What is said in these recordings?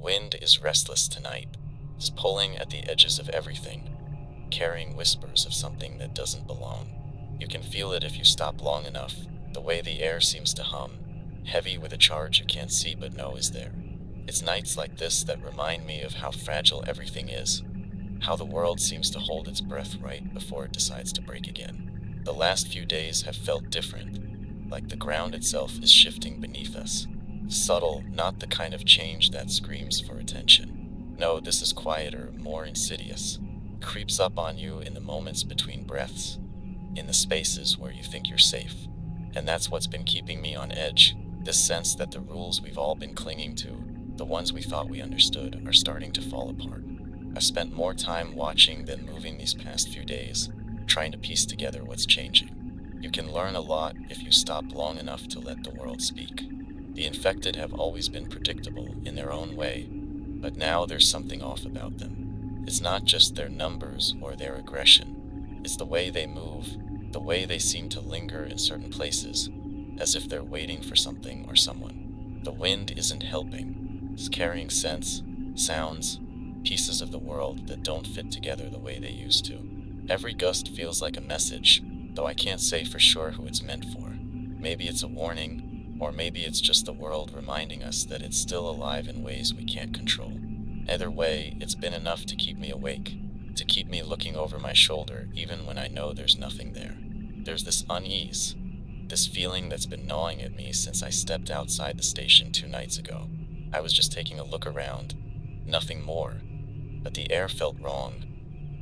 wind is restless tonight, is pulling at the edges of everything, carrying whispers of something that doesn't belong. You can feel it if you stop long enough, the way the air seems to hum, heavy with a charge you can't see but know is there. It's nights like this that remind me of how fragile everything is, how the world seems to hold its breath right before it decides to break again. The last few days have felt different, like the ground itself is shifting beneath us. Subtle, not the kind of change that screams for attention. No, this is quieter, more insidious. Creeps up on you in the moments between breaths, in the spaces where you think you're safe. And that's what's been keeping me on edge, this sense that the rules we've all been clinging to, the ones we thought we understood, are starting to fall apart. I've spent more time watching than moving these past few days, trying to piece together what's changing. You can learn a lot if you stop long enough to let the world speak. The infected have always been predictable in their own way, but now there's something off about them. It's not just their numbers or their aggression. It's the way they move, the way they seem to linger in certain places, as if they're waiting for something or someone. The wind isn't helping. It's carrying scents, sounds, pieces of the world that don't fit together the way they used to. Every gust feels like a message, though I can't say for sure who it's meant for. Maybe it's a warning, or maybe it's just the world reminding us that it's still alive in ways we can't control. Either way, it's been enough to keep me awake, to keep me looking over my shoulder even when I know there's nothing there. There's this unease, this feeling that's been gnawing at me since I stepped outside the station 2 nights ago. I was just taking a look around, nothing more, but the air felt wrong,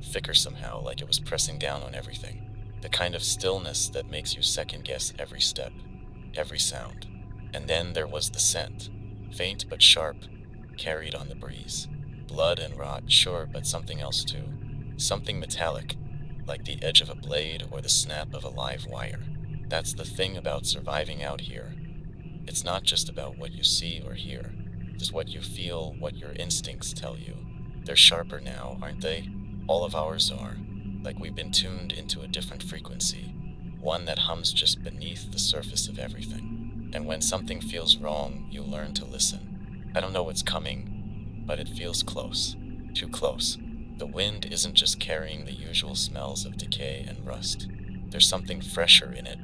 thicker somehow, like it was pressing down on everything. The kind of stillness that makes you second-guess every step, every sound. And then there was the scent, faint but sharp, carried on the breeze. Blood and rot, sure, but something else too. Something metallic, like the edge of a blade or the snap of a live wire. That's the thing about surviving out here. It's not just about what you see or hear. It's what you feel, what your instincts tell you. They're sharper now, aren't they? All of ours are. Like we've been tuned into a different frequency, one that hums just beneath the surface of everything. And when something feels wrong, you learn to listen. I don't know what's coming, but it feels close. Too close. The wind isn't just carrying the usual smells of decay and rust. There's something fresher in it,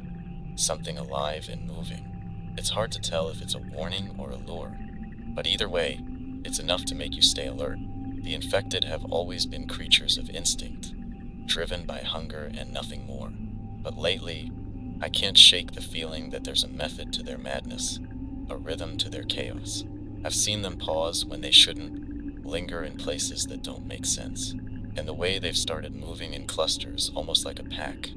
something alive and moving. It's hard to tell if it's a warning or a lure, but either way, it's enough to make you stay alert. The infected have always been creatures of instinct, driven by hunger and nothing more. But lately, I can't shake the feeling that there's a method to their madness, a rhythm to their chaos. I've seen them pause when they shouldn't, linger in places that don't make sense, and the way they've started moving in clusters, almost like a pack.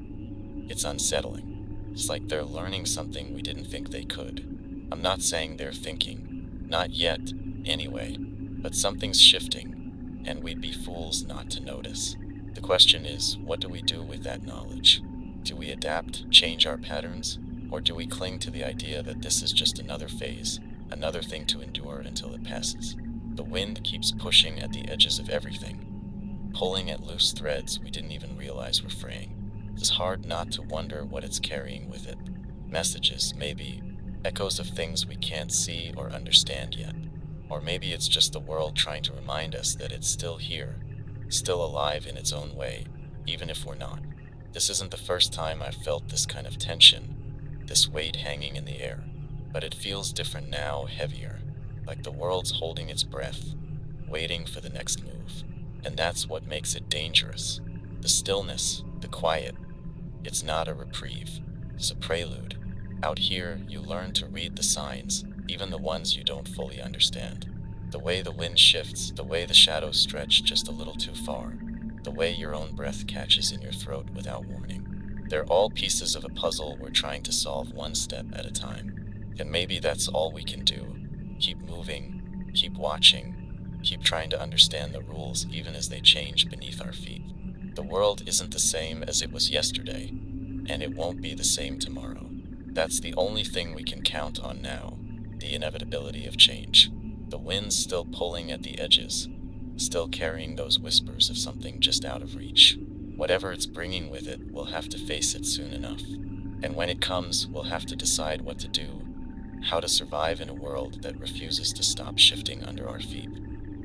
It's unsettling. It's like they're learning something we didn't think they could. I'm not saying they're thinking, not yet, anyway, but something's shifting, and we'd be fools not to notice. The question is, what do we do with that knowledge? Do we adapt, change our patterns, or do we cling to the idea that this is just another phase, another thing to endure until it passes? The wind keeps pushing at the edges of everything, pulling at loose threads we didn't even realize were fraying. It's hard not to wonder what it's carrying with it. Messages, maybe, echoes of things we can't see or understand yet. Or maybe it's just the world trying to remind us that it's still here, still alive in its own way, even if we're not. This isn't the first time I've felt this kind of tension, this weight hanging in the air, but it feels different now, heavier, like the world's holding its breath, waiting for the next move. And that's what makes it dangerous. The stillness, the quiet, it's not a reprieve, it's a prelude. Out here, you learn to read the signs, even the ones you don't fully understand. The way the wind shifts, the way the shadows stretch just a little too far, the way your own breath catches in your throat without warning. They're all pieces of a puzzle we're trying to solve one step at a time. And maybe that's all we can do. Keep moving, keep watching, keep trying to understand the rules even as they change beneath our feet. The world isn't the same as it was yesterday, and it won't be the same tomorrow. That's the only thing we can count on now, the inevitability of change. The wind's still pulling at the edges, still carrying those whispers of something just out of reach. Whatever it's bringing with it, we'll have to face it soon enough. And when it comes, we'll have to decide what to do, how to survive in a world that refuses to stop shifting under our feet.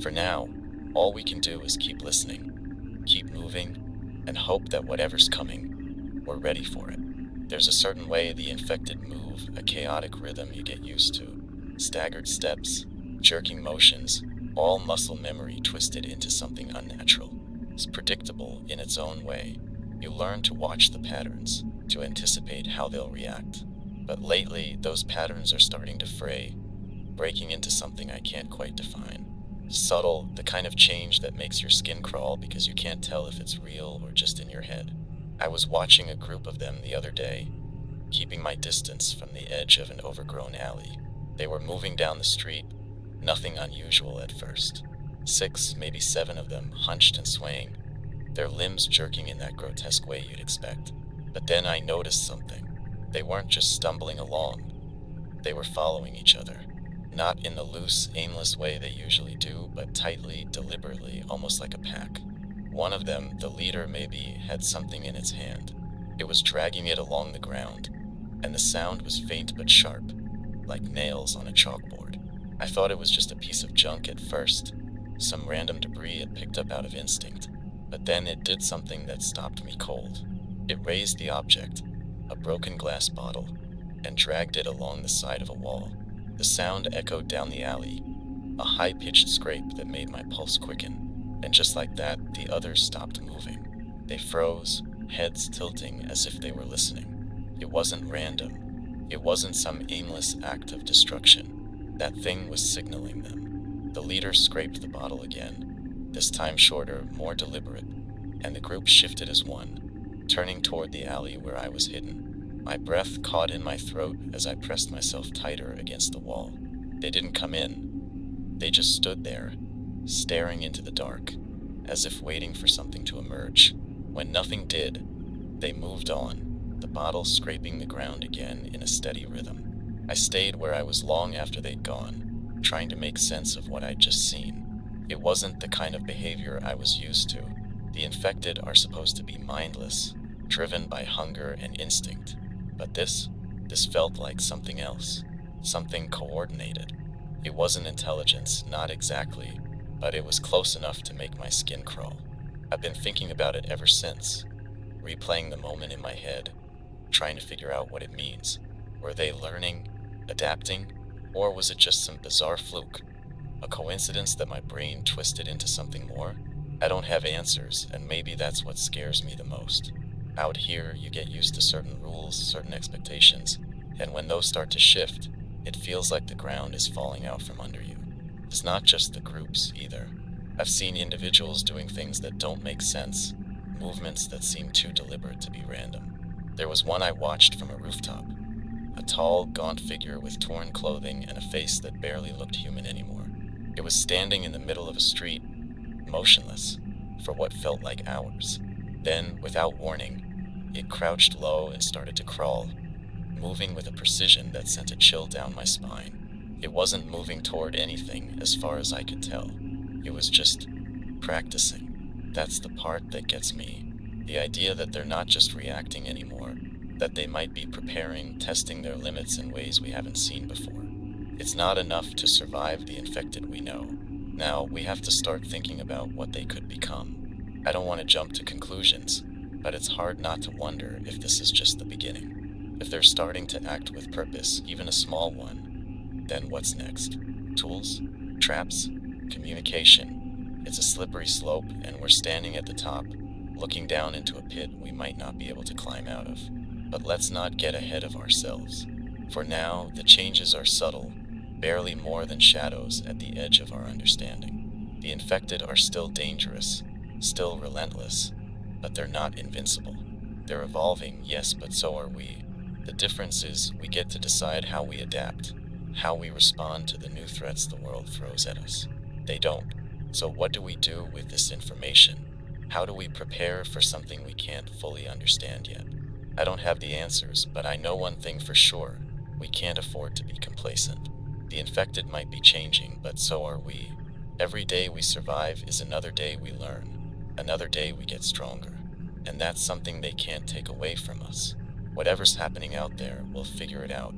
For now, all we can do is keep listening, keep moving, and hope that whatever's coming, we're ready for it. There's a certain way the infected move, a chaotic rhythm you get used to. Staggered steps, jerking motions, all muscle memory twisted into something unnatural. It's predictable in its own way. You learn to watch the patterns, to anticipate how they'll react. But lately, those patterns are starting to fray, breaking into something I can't quite define. Subtle, the kind of change that makes your skin crawl because you can't tell if it's real or just in your head. I was watching a group of them the other day, keeping my distance from the edge of an overgrown alley. They were moving down the street, nothing unusual at first. 6, maybe 7 of them, hunched and swaying, their limbs jerking in that grotesque way you'd expect. But then I noticed something. They weren't just stumbling along, they were following each other. Not in the loose, aimless way they usually do, but tightly, deliberately, almost like a pack. One of them, the leader maybe, had something in its hand. It was dragging it along the ground, and the sound was faint but sharp, like nails on a chalkboard. I thought it was just a piece of junk at first, some random debris it picked up out of instinct. But then it did something that stopped me cold. It raised the object, a broken glass bottle, and dragged it along the side of a wall. The sound echoed down the alley, a high-pitched scrape that made my pulse quicken. And just like that, the others stopped moving. They froze, heads tilting as if they were listening. It wasn't random. It wasn't some aimless act of destruction. That thing was signaling them. The leader scraped the bottle again, this time shorter, more deliberate, and the group shifted as one, turning toward the alley where I was hidden. My breath caught in my throat as I pressed myself tighter against the wall. They didn't come in. They just stood there, staring into the dark, as if waiting for something to emerge. When nothing did, they moved on, the bottle scraping the ground again in a steady rhythm. I stayed where I was long after they'd gone, trying to make sense of what I'd just seen. It wasn't the kind of behavior I was used to. The infected are supposed to be mindless, driven by hunger and instinct. But this felt like something else, something coordinated. It wasn't intelligence, not exactly, but it was close enough to make my skin crawl. I've been thinking about it ever since, replaying the moment in my head, trying to figure out what it means. Were they learning, adapting, or was it just some bizarre fluke, a coincidence that my brain twisted into something more? I don't have answers, and maybe that's what scares me the most. Out here, you get used to certain rules, certain expectations, and when those start to shift, it feels like the ground is falling out from under you. It's not just the groups, either. I've seen individuals doing things that don't make sense, movements that seem too deliberate to be random. There was one I watched from a rooftop, a tall, gaunt figure with torn clothing and a face that barely looked human anymore. It was standing in the middle of a street, motionless, for what felt like hours. Then, without warning, it crouched low and started to crawl, moving with a precision that sent a chill down my spine. It wasn't moving toward anything, as far as I could tell. It was just practicing. That's the part that gets me. The idea that they're not just reacting anymore, that they might be preparing, testing their limits in ways we haven't seen before. It's not enough to survive the infected we know. Now, we have to start thinking about what they could become. I don't want to jump to conclusions, but it's hard not to wonder if this is just the beginning. If they're starting to act with purpose, even a small one, then what's next? Tools? Traps? Communication? It's a slippery slope, and we're standing at the top, looking down into a pit we might not be able to climb out of. But let's not get ahead of ourselves. For now, the changes are subtle, barely more than shadows at the edge of our understanding. The infected are still dangerous, still relentless, but they're not invincible. They're evolving, yes, but so are we. The difference is we get to decide how we adapt, how we respond to the new threats the world throws at us. They don't. So what do we do with this information? How do we prepare for something we can't fully understand yet? I don't have the answers, but I know one thing for sure. We can't afford to be complacent. The infected might be changing, but so are we. Every day we survive is another day we learn. Another day we get stronger. And that's something they can't take away from us. Whatever's happening out there, we'll figure it out.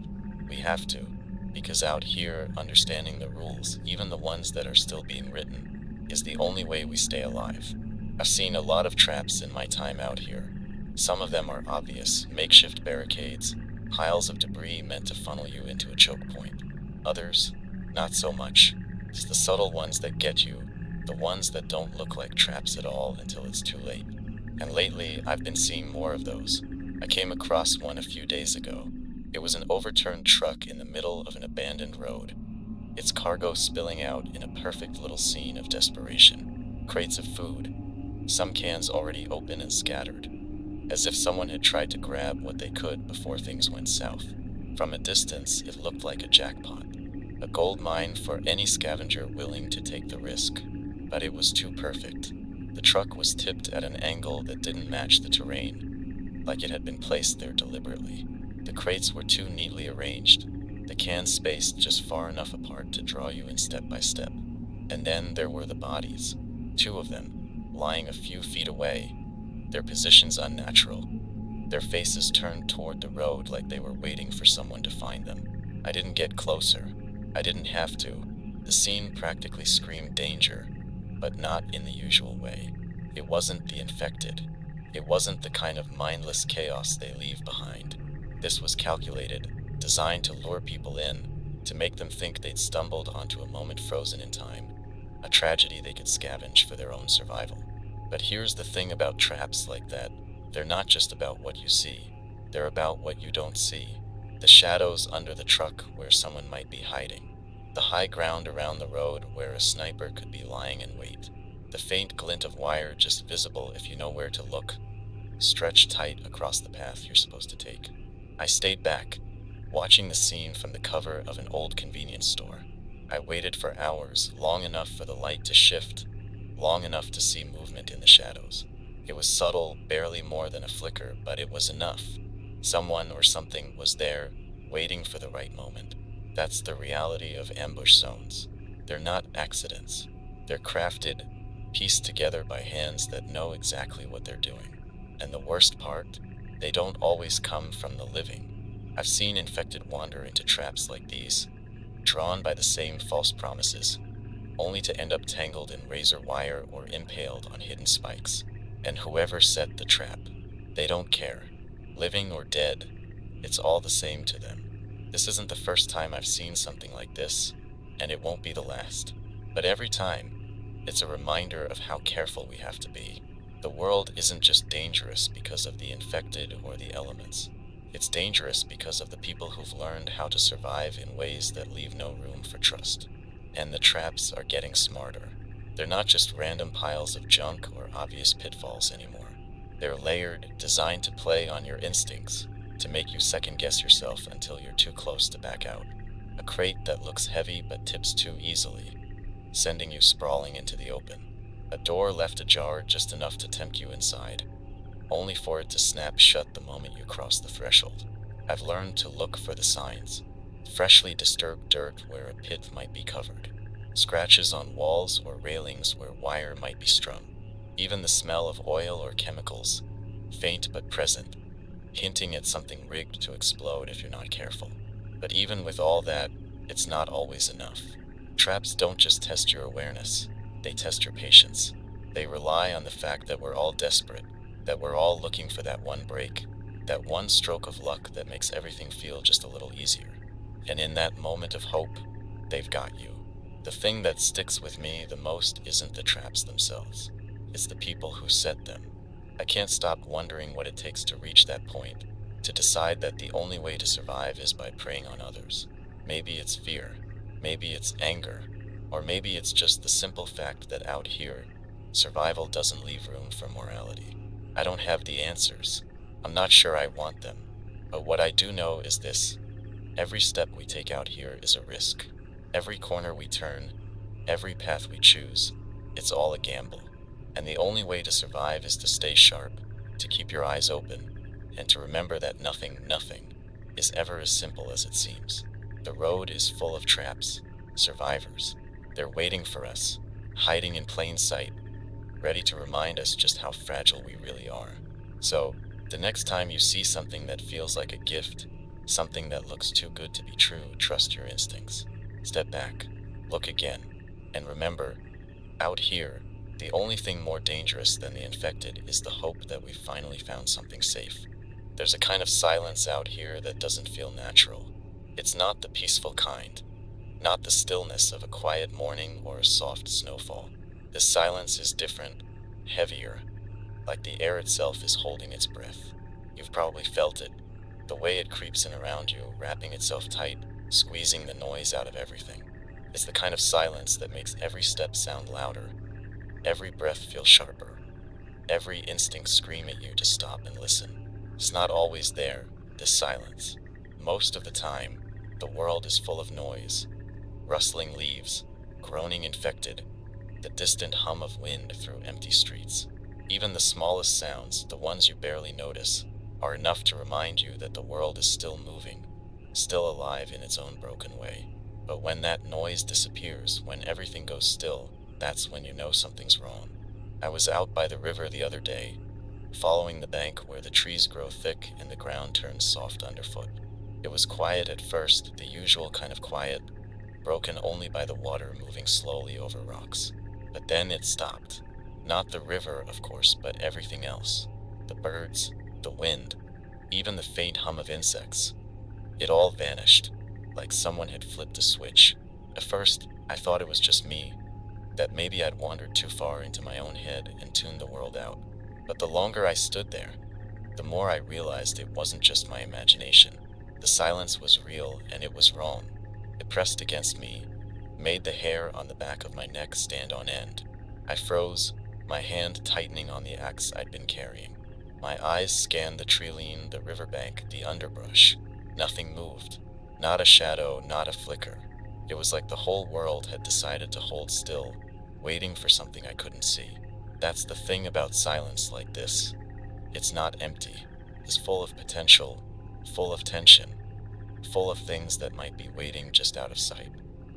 We have to. Because out here, understanding the rules, even the ones that are still being written, is the only way we stay alive. I've seen a lot of traps in my time out here. Some of them are obvious, makeshift barricades, piles of debris meant to funnel you into a choke point. Others, not so much. It's the subtle ones that get you, the ones that don't look like traps at all until it's too late. And lately, I've been seeing more of those. I came across one a few days ago. It was an overturned truck in the middle of an abandoned road, its cargo spilling out in a perfect little scene of desperation. Crates of food, some cans already open and scattered, as if someone had tried to grab what they could before things went south. From a distance, it looked like a jackpot, a gold mine for any scavenger willing to take the risk. But it was too perfect. The truck was tipped at an angle that didn't match the terrain, like it had been placed there deliberately. The crates were too neatly arranged, the cans spaced just far enough apart to draw you in step by step. And then there were the bodies, 2 of them, lying a few feet away, their positions unnatural, their faces turned toward the road like they were waiting for someone to find them. I didn't get closer. I didn't have to. The scene practically screamed danger, but not in the usual way. It wasn't the infected. It wasn't the kind of mindless chaos they leave behind. This was calculated, designed to lure people in, to make them think they'd stumbled onto a moment frozen in time, a tragedy they could scavenge for their own survival. But here's the thing about traps like that. They're not just about what you see. They're about what you don't see. The shadows under the truck where someone might be hiding. The high ground around the road where a sniper could be lying in wait. The faint glint of wire just visible if you know where to look, stretched tight across the path you're supposed to take. I stayed back, watching the scene from the cover of an old convenience store. I waited for hours, long enough for the light to shift, long enough to see movement in the shadows. It was subtle, barely more than a flicker, but it was enough. Someone or something was there, waiting for the right moment. That's the reality of ambush zones. They're not accidents. They're crafted, pieced together by hands that know exactly what they're doing. And the worst part, they don't always come from the living. I've seen infected wander into traps like these, drawn by the same false promises, only to end up tangled in razor wire or impaled on hidden spikes. And whoever set the trap, they don't care. Living or dead, it's all the same to them. This isn't the first time I've seen something like this, and it won't be the last. But every time, it's a reminder of how careful we have to be. The world isn't just dangerous because of the infected or the elements. It's dangerous because of the people who've learned how to survive in ways that leave no room for trust. And the traps are getting smarter. They're not just random piles of junk or obvious pitfalls anymore. They're layered, designed to play on your instincts, to make you second-guess yourself until you're too close to back out. A crate that looks heavy but tips too easily, sending you sprawling into the open. A door left ajar just enough to tempt you inside, only for it to snap shut the moment you cross the threshold. I've learned to look for the signs. Freshly disturbed dirt where a pit might be covered. Scratches on walls or railings where wire might be strung. Even the smell of oil or chemicals, faint but present, hinting at something rigged to explode if you're not careful. But even with all that, it's not always enough. Traps don't just test your awareness, they test your patience. They rely on the fact that we're all desperate, that we're all looking for that one break, that one stroke of luck that makes everything feel just a little easier. And in that moment of hope, they've got you. The thing that sticks with me the most isn't the traps themselves. It's the people who set them. I can't stop wondering what it takes to reach that point, to decide that the only way to survive is by preying on others. Maybe it's fear, maybe it's anger, or maybe it's just the simple fact that out here, survival doesn't leave room for morality. I don't have the answers. I'm not sure I want them. But what I do know is this. Every step we take out here is a risk. Every corner we turn, every path we choose, it's all a gamble. And the only way to survive is to stay sharp, to keep your eyes open, and to remember that nothing is ever as simple as it seems. The road is full of traps, survivors. They're waiting for us, hiding in plain sight, ready to remind us just how fragile we really are. So, the next time you see something that feels like a gift, Something that looks too good to be true. Trust your instincts. Step back, look again, and remember, out here, the only thing more dangerous than the infected is the hope that we've finally found something safe. There's a kind of silence out here that doesn't feel natural. It's not the peaceful kind, not the stillness of a quiet morning or a soft snowfall. This silence is different, heavier, like the air itself is holding its breath. You've probably felt it, the way it creeps in around you, wrapping itself tight, squeezing the noise out of everything. It's the kind of silence that makes every step sound louder, every breath feel sharper, every instinct scream at you to stop and listen. It's not always there, this silence. Most of the time, the world is full of noise, rustling leaves, groaning infected, the distant hum of wind through empty streets. Even the smallest sounds, the ones you barely notice, are enough to remind you that the world is still moving, still alive in its own broken way. But when that noise disappears, when everything goes still, that's when you know something's wrong. I was out by the river the other day, following the bank where the trees grow thick and the ground turns soft underfoot. It was quiet at first, the usual kind of quiet, broken only by the water moving slowly over rocks. But then it stopped. Not the river, of course, but everything else. The birds, the wind, even the faint hum of insects. It all vanished, like someone had flipped a switch. At first, I thought it was just me, that maybe I'd wandered too far into my own head and tuned the world out. But the longer I stood there, the more I realized it wasn't just my imagination. The silence was real and it was wrong. It pressed against me, made the hair on the back of my neck stand on end. I froze, my hand tightening on the axe I'd been carrying. My eyes scanned the treeline, the riverbank, the underbrush. Nothing moved. Not a shadow, not a flicker. It was like the whole world had decided to hold still, waiting for something I couldn't see. That's the thing about silence like this. It's not empty. It's full of potential, full of tension, full of things that might be waiting just out of sight.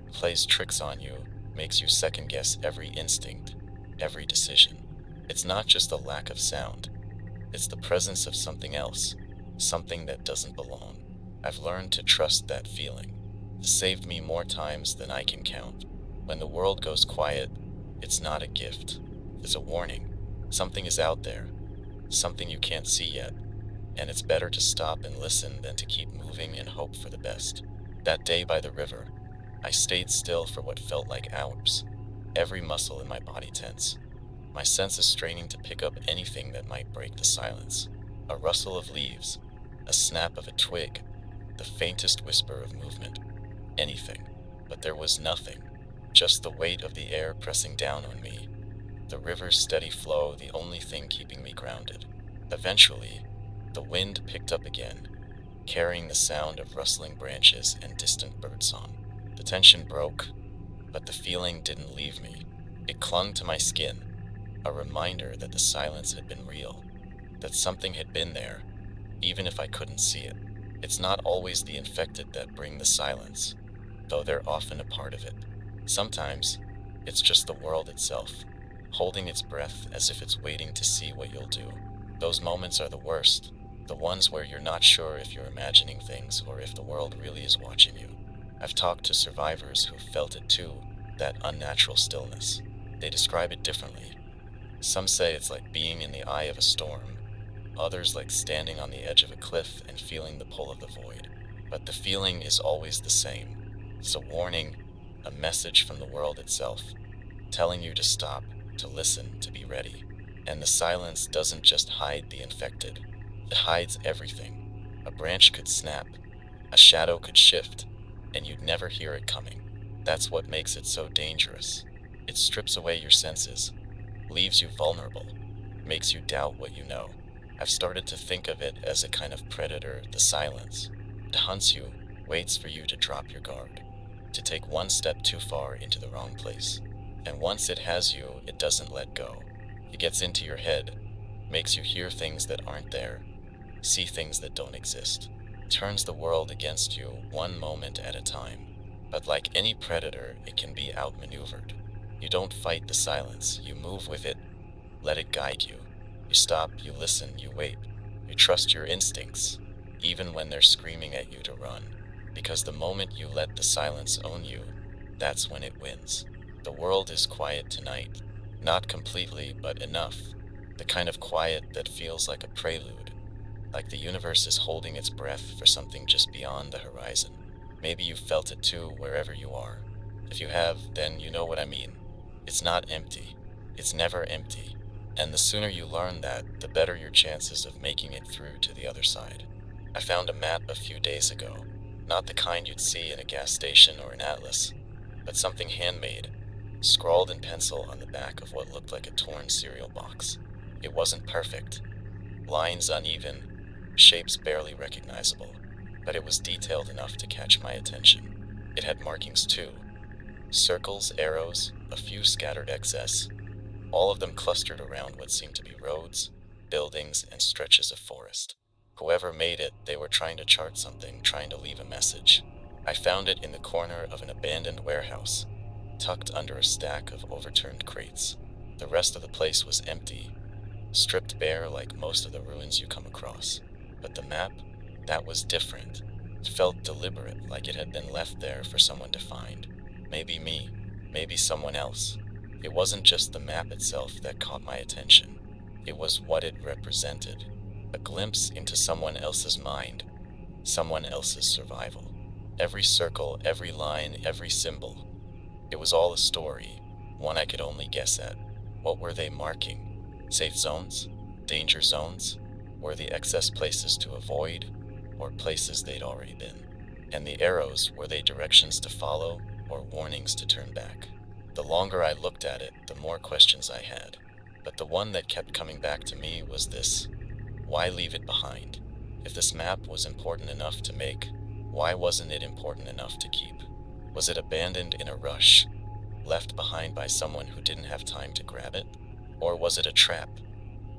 It plays tricks on you, makes you second guess every instinct, every decision. It's not just the lack of sound. It's the presence of something else, something that doesn't belong. I've learned to trust that feeling. It saved me more times than I can count. When the world goes quiet, it's not a gift. It's a warning. Something is out there, something you can't see yet, and it's better to stop and listen than to keep moving and hope for the best. That day by the river, I stayed still for what felt like hours, every muscle in my body tense, my senses straining to pick up anything that might break the silence. A rustle of leaves, a snap of a twig, the faintest whisper of movement. Anything. But there was nothing, just the weight of the air pressing down on me, the river's steady flow, the only thing keeping me grounded. Eventually, the wind picked up again, carrying the sound of rustling branches and distant birdsong. The tension broke, but the feeling didn't leave me. It clung to my skin, a reminder that the silence had been real, that something had been there, even if I couldn't see it. It's not always the infected that bring the silence, though they're often a part of it. Sometimes, it's just the world itself, holding its breath as if it's waiting to see what you'll do. Those moments are the worst, the ones where you're not sure if you're imagining things or if the world really is watching you. I've talked to survivors who felt it too, that unnatural stillness. They describe it differently. Some say it's like being in the eye of a storm, others like standing on the edge of a cliff and feeling the pull of the void. But the feeling is always the same. It's a warning, a message from the world itself, telling you to stop, to listen, to be ready. And the silence doesn't just hide the infected, it hides everything. A branch could snap, a shadow could shift, and you'd never hear it coming. That's what makes it so dangerous. It strips away your senses, leaves you vulnerable, makes you doubt what you know. I've started to think of it as a kind of predator, the silence. It hunts you, waits for you to drop your guard, to take one step too far into the wrong place. And once it has you, it doesn't let go. It gets into your head, makes you hear things that aren't there, see things that don't exist, turns the world against you one moment at a time. But like any predator, it can be outmaneuvered. You don't fight the silence, you move with it, let it guide you. You stop, you listen, you wait. You trust your instincts, even when they're screaming at you to run. Because the moment you let the silence own you, that's when it wins. The world is quiet tonight. Not completely, but enough. The kind of quiet that feels like a prelude, like the universe is holding its breath for something just beyond the horizon. Maybe you've felt it too, wherever you are. If you have, then you know what I mean. It's not empty. It's never empty. And the sooner you learn that, the better your chances of making it through to the other side. I found a map a few days ago. Not the kind you'd see in a gas station or an atlas, but something handmade, scrawled in pencil on the back of what looked like a torn cereal box. It wasn't perfect. Lines uneven, shapes barely recognizable, but it was detailed enough to catch my attention. It had markings too. Circles, arrows, a few scattered excess, all of them clustered around what seemed to be roads, buildings, and stretches of forest. Whoever made it, they were trying to chart something, trying to leave a message. I found it in the corner of an abandoned warehouse, tucked under a stack of overturned crates. The rest of the place was empty, stripped bare like most of the ruins you come across. But the map, that was different. It felt deliberate, like it had been left there for someone to find. Maybe me, maybe someone else. It wasn't just the map itself that caught my attention. It was what it represented. A glimpse into someone else's mind, someone else's survival. Every circle, every line, every symbol. It was all a story, one I could only guess at. What were they marking? Safe zones? Danger zones? Were the excess places to avoid, or places they'd already been? And the arrows, were they directions to follow, or warnings to turn back? The longer I looked at it, the more questions I had. But the one that kept coming back to me was this: why leave it behind? If this map was important enough to make, why wasn't it important enough to keep? Was it abandoned in a rush, left behind by someone who didn't have time to grab it? Or was it a trap,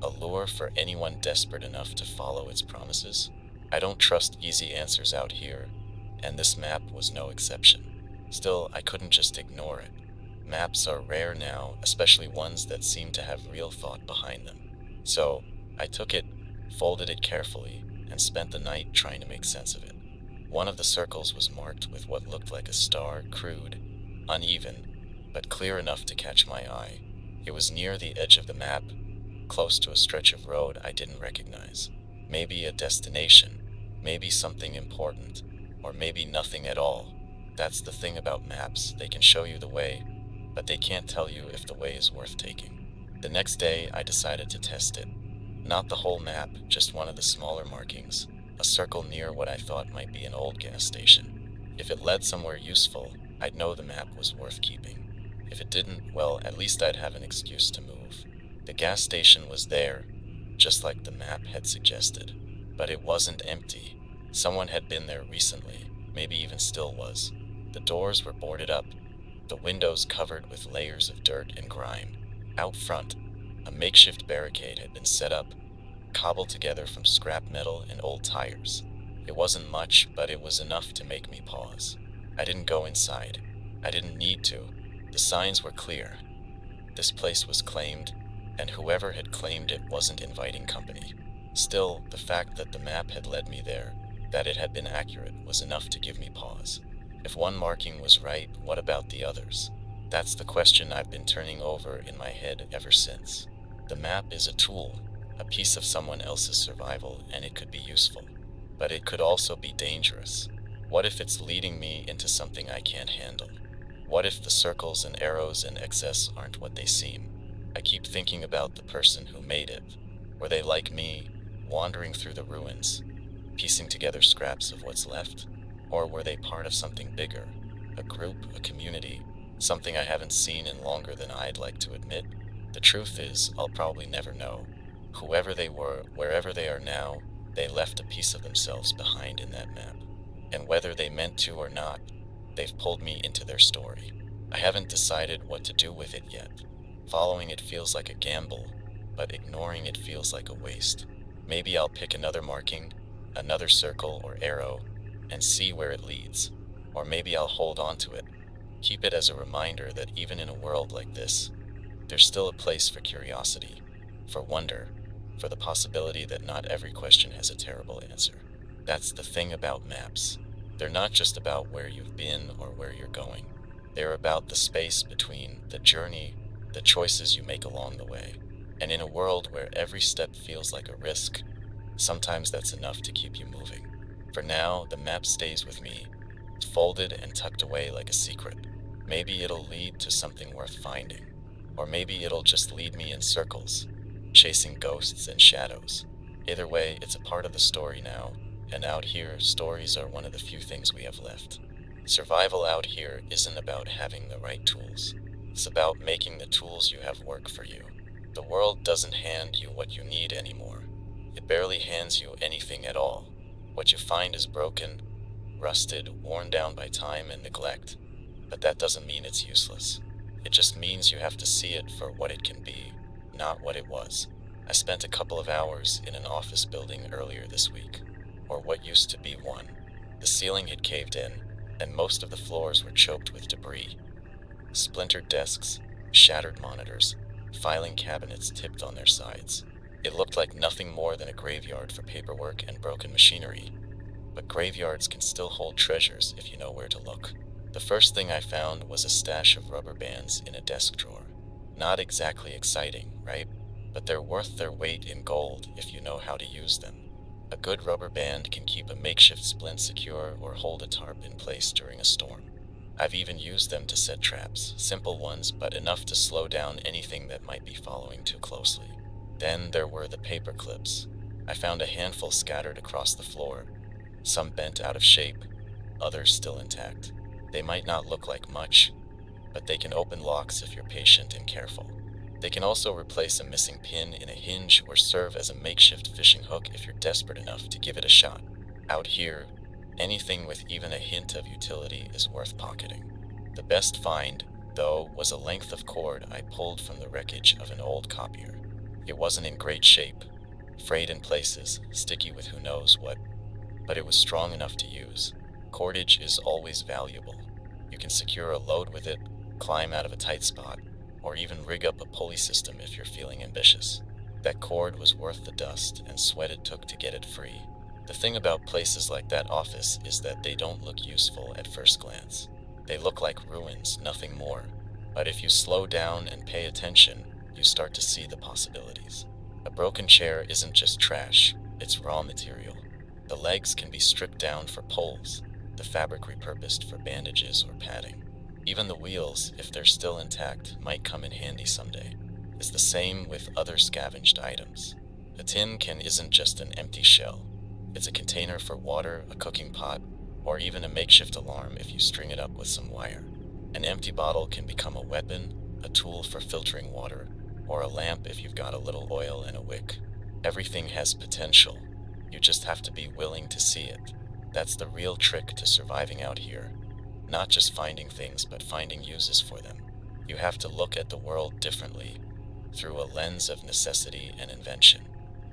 a lure for anyone desperate enough to follow its promises? I don't trust easy answers out here, and this map was no exception. Still, I couldn't just ignore it. Maps are rare now, especially ones that seem to have real thought behind them. So, I took it, folded it carefully, and spent the night trying to make sense of it. One of the circles was marked with what looked like a star, crude, uneven, but clear enough to catch my eye. It was near the edge of the map, close to a stretch of road I didn't recognize. Maybe a destination, maybe something important, or maybe nothing at all. That's the thing about maps, they can show you the way, but they can't tell you if the way is worth taking. The next day, I decided to test it. Not the whole map, just one of the smaller markings, a circle near what I thought might be an old gas station. If it led somewhere useful, I'd know the map was worth keeping. If it didn't, well, at least I'd have an excuse to move. The gas station was there, just like the map had suggested. But it wasn't empty. Someone had been there recently, maybe even still was. The doors were boarded up, the windows covered with layers of dirt and grime. Out front, a makeshift barricade had been set up, cobbled together from scrap metal and old tires. It wasn't much, but it was enough to make me pause. I didn't go inside. I didn't need to. The signs were clear. This place was claimed, and whoever had claimed it wasn't inviting company. Still, the fact that the map had led me there, that it had been accurate, was enough to give me pause. If one marking was right, what about the others? That's the question I've been turning over in my head ever since. The map is a tool, a piece of someone else's survival, and it could be useful. But it could also be dangerous. What if it's leading me into something I can't handle? What if the circles and arrows and excess aren't what they seem? I keep thinking about the person who made it. Were they like me, wandering through the ruins, piecing together scraps of what's left? Or were they part of something bigger, a group, a community, something I haven't seen in longer than I'd like to admit? The truth is, I'll probably never know. Whoever they were, wherever they are now, they left a piece of themselves behind in that map. And whether they meant to or not, they've pulled me into their story. I haven't decided what to do with it yet. Following it feels like a gamble, but ignoring it feels like a waste. Maybe I'll pick another marking, another circle or arrow, and see where it leads. Or maybe I'll hold on to it, keep it as a reminder that even in a world like this, there's still a place for curiosity, for wonder, for the possibility that not every question has a terrible answer. That's the thing about maps. They're not just about where you've been or where you're going. They're about the space between the journey, the choices you make along the way. And in a world where every step feels like a risk, sometimes that's enough to keep you moving. For now, the map stays with me, folded and tucked away like a secret. Maybe it'll lead to something worth finding. Or maybe it'll just lead me in circles, chasing ghosts and shadows. Either way, it's a part of the story now, and out here, stories are one of the few things we have left. Survival out here isn't about having the right tools. It's about making the tools you have work for you. The world doesn't hand you what you need anymore. It barely hands you anything at all. What you find is broken, rusted, worn down by time and neglect. But that doesn't mean it's useless. It just means you have to see it for what it can be, not what it was. I spent a couple of hours in an office building earlier this week, or what used to be one. The ceiling had caved in, and most of the floors were choked with debris. Splintered desks, shattered monitors, filing cabinets tipped on their sides. It looked like nothing more than a graveyard for paperwork and broken machinery. But graveyards can still hold treasures if you know where to look. The first thing I found was a stash of rubber bands in a desk drawer. Not exactly exciting, right? But they're worth their weight in gold if you know how to use them. A good rubber band can keep a makeshift splint secure or hold a tarp in place during a storm. I've even used them to set traps, simple ones but enough to slow down anything that might be following too closely. Then there were the paper clips. I found a handful scattered across the floor, some bent out of shape, others still intact. They might not look like much, but they can open locks if you're patient and careful. They can also replace a missing pin in a hinge or serve as a makeshift fishing hook if you're desperate enough to give it a shot. Out here, anything with even a hint of utility is worth pocketing. The best find, though, was a length of cord I pulled from the wreckage of an old copier. It wasn't in great shape, frayed in places, sticky with who knows what, but it was strong enough to use. Cordage is always valuable. You can secure a load with it, climb out of a tight spot, or even rig up a pulley system if you're feeling ambitious. That cord was worth the dust and sweat it took to get it free. The thing about places like that office is that they don't look useful at first glance. They look like ruins, nothing more. But if you slow down and pay attention, you start to see the possibilities. A broken chair isn't just trash, it's raw material. The legs can be stripped down for poles, the fabric repurposed for bandages or padding. Even the wheels, if they're still intact, might come in handy someday. It's the same with other scavenged items. A tin can isn't just an empty shell. It's a container for water, a cooking pot, or even a makeshift alarm if you string it up with some wire. An empty bottle can become a weapon, a tool for filtering water, or a lamp if you've got a little oil and a wick. Everything has potential. You just have to be willing to see it. That's the real trick to surviving out here. Not just finding things, but finding uses for them. You have to look at the world differently, through a lens of necessity and invention.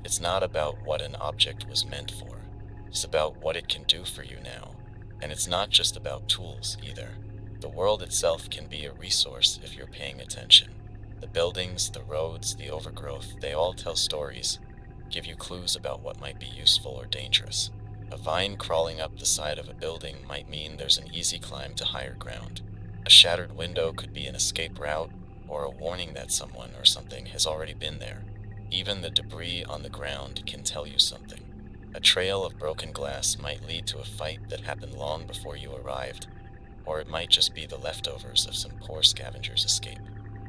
It's not about what an object was meant for. It's about what it can do for you now. And it's not just about tools either. The world itself can be a resource if you're paying attention. The buildings, the roads, the overgrowth, they all tell stories, give you clues about what might be useful or dangerous. A vine crawling up the side of a building might mean there's an easy climb to higher ground. A shattered window could be an escape route, or a warning that someone or something has already been there. Even the debris on the ground can tell you something. A trail of broken glass might lead to a fight that happened long before you arrived, or it might just be the leftovers of some poor scavenger's escape.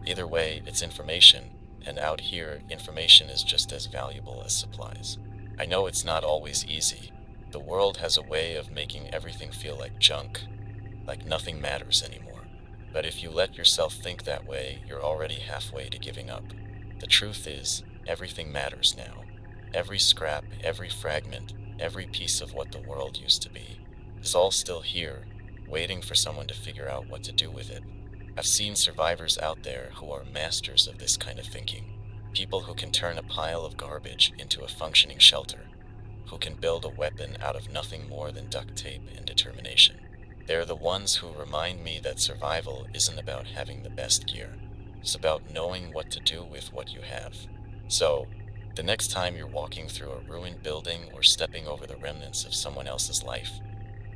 Either way, it's information, and out here, information is just as valuable as supplies. I know it's not always easy. The world has a way of making everything feel like junk, like nothing matters anymore. But if you let yourself think that way, you're already halfway to giving up. The truth is, everything matters now. Every scrap, every fragment, every piece of what the world used to be is all still here, waiting for someone to figure out what to do with it. I've seen survivors out there who are masters of this kind of thinking. People who can turn a pile of garbage into a functioning shelter, who can build a weapon out of nothing more than duct tape and determination. They're the ones who remind me that survival isn't about having the best gear. It's about knowing what to do with what you have. So, The next time you're walking through a ruined building or stepping over the remnants of someone else's life,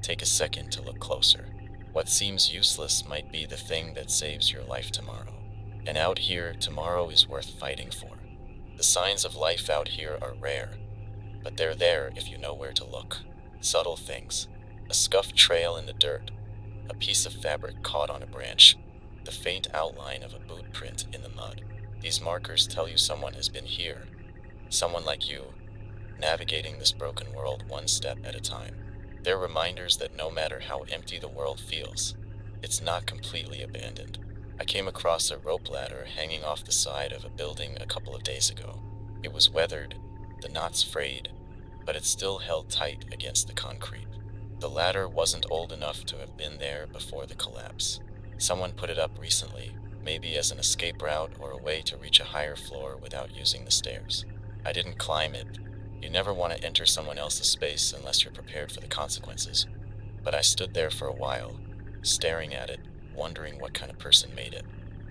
take a second to look closer. What seems useless might be the thing that saves your life tomorrow. And out here, tomorrow is worth fighting for. The signs of life out here are rare, but they're there if you know where to look. Subtle things. A scuffed trail in the dirt, a piece of fabric caught on a branch, the faint outline of a boot print in the mud. These markers tell you someone has been here, someone like you, navigating this broken world one step at a time. They're reminders that no matter how empty the world feels, it's not completely abandoned. I came across a rope ladder hanging off the side of a building a couple of days ago. It was weathered, the knots frayed, but it still held tight against the concrete. The ladder wasn't old enough to have been there before the collapse. Someone put it up recently, maybe as an escape route or a way to reach a higher floor without using the stairs. I didn't climb it. You never want to enter someone else's space unless you're prepared for the consequences. But I stood there for a while, staring at it, wondering what kind of person made it.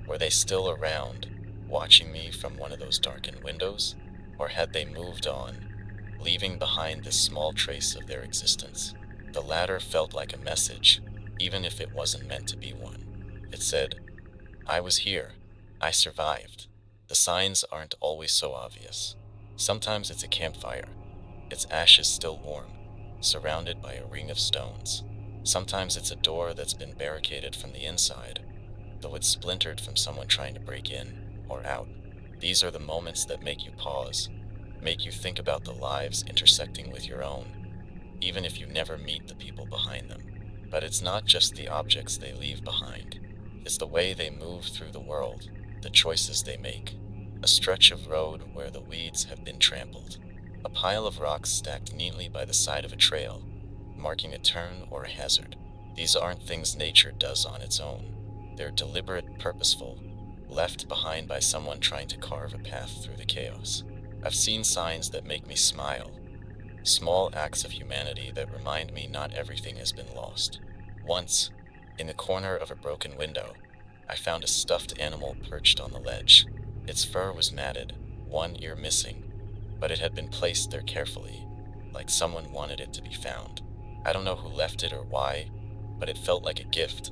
Were they still around, watching me from one of those darkened windows? Or had they moved on, leaving behind this small trace of their existence? The ladder felt like a message, even if it wasn't meant to be one. It said, I was here. I survived. The signs aren't always so obvious. Sometimes it's a campfire, its ashes still warm, surrounded by a ring of stones. Sometimes it's a door that's been barricaded from the inside, though it's splintered from someone trying to break in or out. These are the moments that make you pause, make you think about the lives intersecting with your own, even if you never meet the people behind them. But it's not just the objects they leave behind. It's the way they move through the world, the choices they make. A stretch of road where the weeds have been trampled. A pile of rocks stacked neatly by the side of a trail, marking a turn or a hazard. These aren't things nature does on its own. They're deliberate, purposeful, left behind by someone trying to carve a path through the chaos. I've seen signs that make me smile. Small acts of humanity that remind me not everything has been lost. Once, in the corner of a broken window, I found a stuffed animal perched on the ledge. Its fur was matted, one ear missing, but it had been placed there carefully, like someone wanted it to be found. I don't know who left it or why, but it felt like a gift,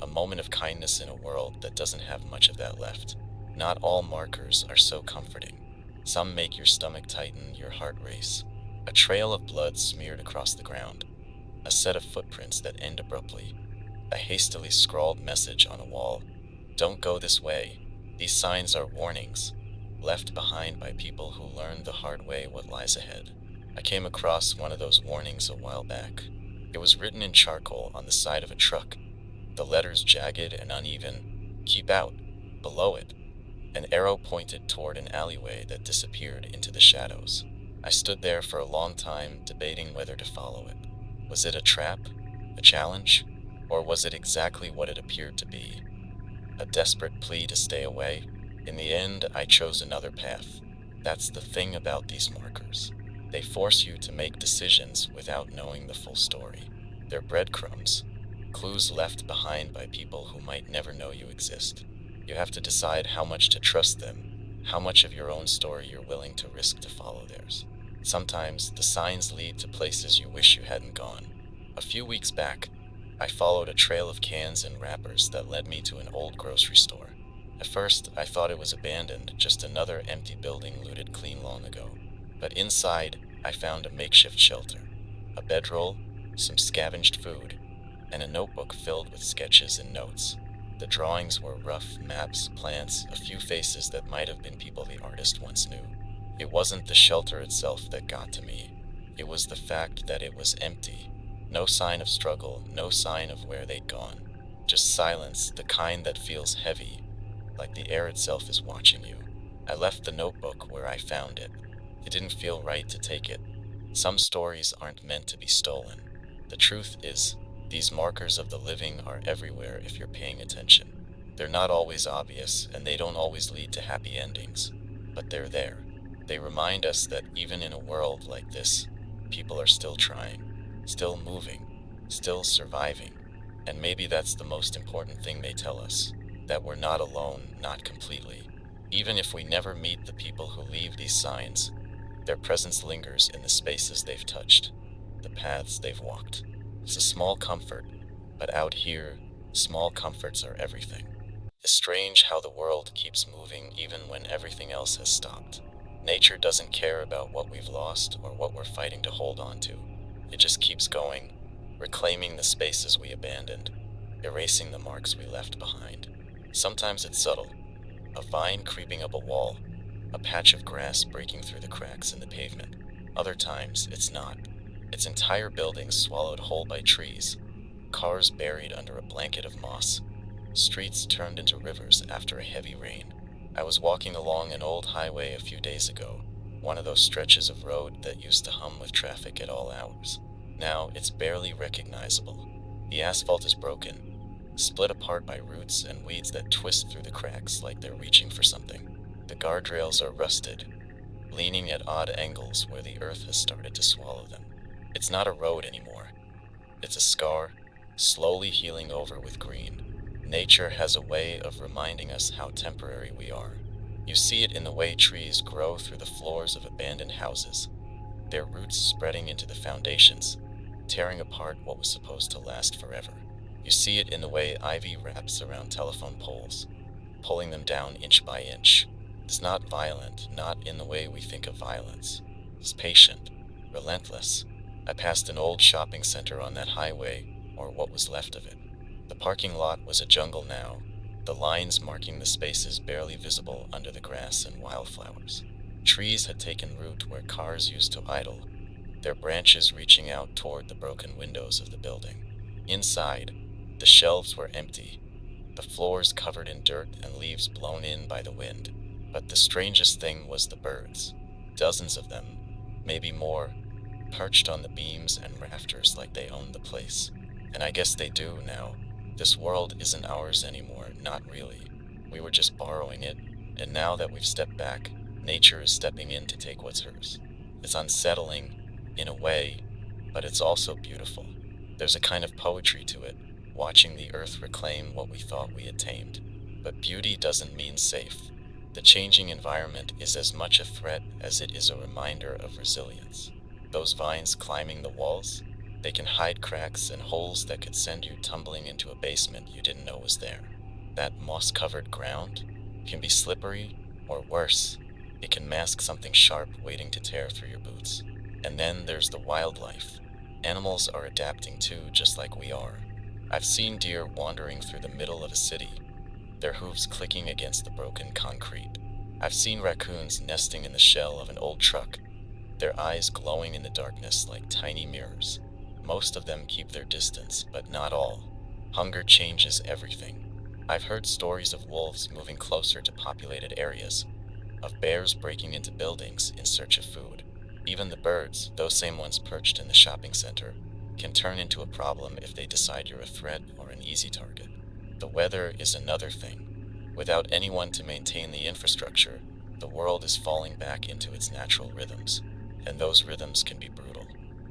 a moment of kindness in a world that doesn't have much of that left. Not all markers are so comforting. Some make your stomach tighten, your heart race. A trail of blood smeared across the ground, a set of footprints that end abruptly, a hastily scrawled message on a wall. Don't go this way. These signs are warnings, left behind by people who learned the hard way what lies ahead. I came across one of those warnings a while back. It was written in charcoal on the side of a truck, the letters jagged and uneven. Keep out. Below it, an arrow pointed toward an alleyway that disappeared into the shadows. I stood there for a long time, debating whether to follow it. Was it a trap? A challenge? Or was it exactly what it appeared to be? A desperate plea to stay away? In the end, I chose another path. That's the thing about these markers. They force you to make decisions without knowing the full story. They're breadcrumbs, clues left behind by people who might never know you exist. You have to decide how much to trust them, how much of your own story you're willing to risk to follow theirs. Sometimes the signs lead to places you wish you hadn't gone. A few weeks back, I followed a trail of cans and wrappers that led me to an old grocery store. At first, I thought it was abandoned, just another empty building looted clean long ago. But inside, I found a makeshift shelter, a bedroll, some scavenged food, and a notebook filled with sketches and notes. The drawings were rough maps, plants, a few faces that might have been people the artist once knew. It wasn't the shelter itself that got to me. It was the fact that it was empty. No sign of struggle, no sign of where they'd gone. Just silence, the kind that feels heavy, like the air itself is watching you. I left the notebook where I found it. It didn't feel right to take it. Some stories aren't meant to be stolen. The truth is, these markers of the living are everywhere if you're paying attention. They're not always obvious, and they don't always lead to happy endings, but they're there. They remind us that even in a world like this, people are still trying, still moving, still surviving. And maybe that's the most important thing they tell us, that we're not alone, not completely. Even if we never meet the people who leave these signs, their presence lingers in the spaces they've touched, the paths they've walked. It's a small comfort, but out here, small comforts are everything. It's strange how the world keeps moving even when everything else has stopped. Nature doesn't care about what we've lost or what we're fighting to hold on to. It just keeps going, reclaiming the spaces we abandoned, erasing the marks we left behind. Sometimes it's subtle, a vine creeping up a wall, a patch of grass breaking through the cracks in the pavement. Other times, it's not. It's entire buildings swallowed whole by trees, cars buried under a blanket of moss, streets turned into rivers after a heavy rain. I was walking along an old highway a few days ago, one of those stretches of road that used to hum with traffic at all hours. Now it's barely recognizable. The asphalt is broken, split apart by roots and weeds that twist through the cracks like they're reaching for something. The guardrails are rusted, leaning at odd angles where the earth has started to swallow them. It's not a road anymore. It's a scar, slowly healing over with green. Nature has a way of reminding us how temporary we are. You see it in the way trees grow through the floors of abandoned houses, their roots spreading into the foundations, tearing apart what was supposed to last forever. You see it in the way ivy wraps around telephone poles, pulling them down inch by inch. It's not violent, not in the way we think of violence. It's patient, relentless. I passed an old shopping center on that highway, or what was left of it. The parking lot was a jungle now, the lines marking the spaces barely visible under the grass and wildflowers. Trees had taken root where cars used to idle, their branches reaching out toward the broken windows of the building. Inside, the shelves were empty, the floors covered in dirt and leaves blown in by the wind. But the strangest thing was the birds. Dozens of them, maybe more, perched on the beams and rafters like they owned the place. And I guess they do now. This world isn't ours anymore, not really. We were just borrowing it, and now that we've stepped back, nature is stepping in to take what's hers. It's unsettling, in a way, but it's also beautiful. There's a kind of poetry to it, watching the earth reclaim what we thought we had tamed. But beauty doesn't mean safe. The changing environment is as much a threat as it is a reminder of resilience. Those vines climbing the walls, they can hide cracks and holes that could send you tumbling into a basement you didn't know was there. That moss-covered ground can be slippery, or worse, it can mask something sharp waiting to tear through your boots. And then there's the wildlife. Animals are adapting too, just like we are. I've seen deer wandering through the middle of a city, their hooves clicking against the broken concrete. I've seen raccoons nesting in the shell of an old truck, their eyes glowing in the darkness like tiny mirrors. Most of them keep their distance, but not all. Hunger changes everything. I've heard stories of wolves moving closer to populated areas, of bears breaking into buildings in search of food. Even the birds, those same ones perched in the shopping center, can turn into a problem if they decide you're a threat or an easy target. The weather is another thing. Without anyone to maintain the infrastructure, the world is falling back into its natural rhythms, and those rhythms can be brutal.